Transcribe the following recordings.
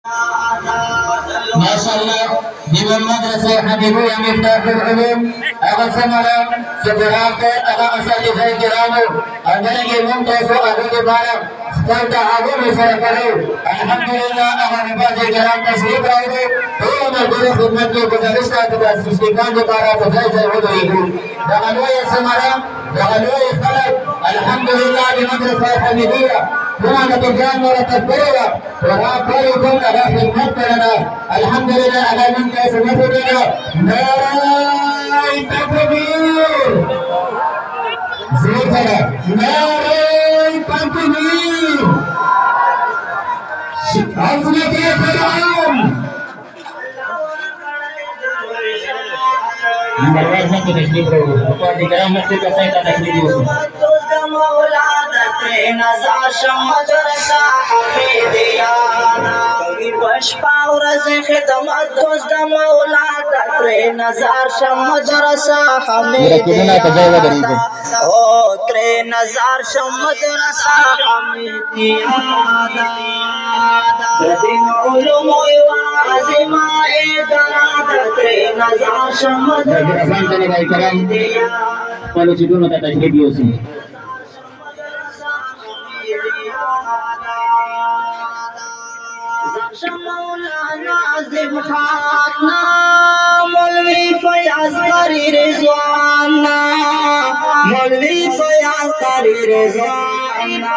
ما شاء الله من المدرسة حبيبية مفتاح العلوم أغا سمرا سفرات أغا أساتذة الكرام أنجلني ممتاز أبو دبارة استمتع عظيم سرقلو الحمد لله أغا نفاذ الكرام تشريف راودو طول الظروف المطلوب بزرشتة تستيقان دبارة تزايز العدو يقول دغلوية سمرا دغلوية خلق الحمد لله بمدرسة حبيبية هنا نتجان ورتبرية وراقلكم على خدمت لنا الحمد لله على من كيف نفذنا ناري تكبير زيتنا ناري تكبير عظمة فرعون Membawa satu tasbih bro. Apa di dalam masjid saya tak tasbih dulu. نظر شمدرسا حمیدیانا بشپا ورز خدمت دوست دا مولا تر نظر شمدرسا حمیدیانا او تر نظر شمدرسا حمیدیانا دین علوم و عظیمہ ادارات تر نظر شمدرسا حمیدیانا kalau situ nak tajwid dia sih مولانا عظیم خاننا مولوی فیاض قاری رضوانا مولوی فیاض قاری رضوانا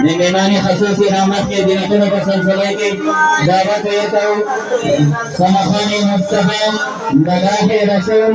مهماني خصوصي رحمت کې دینونو په سلسله کې دعوت ورکړو سمخاني مصطفی دغه رسول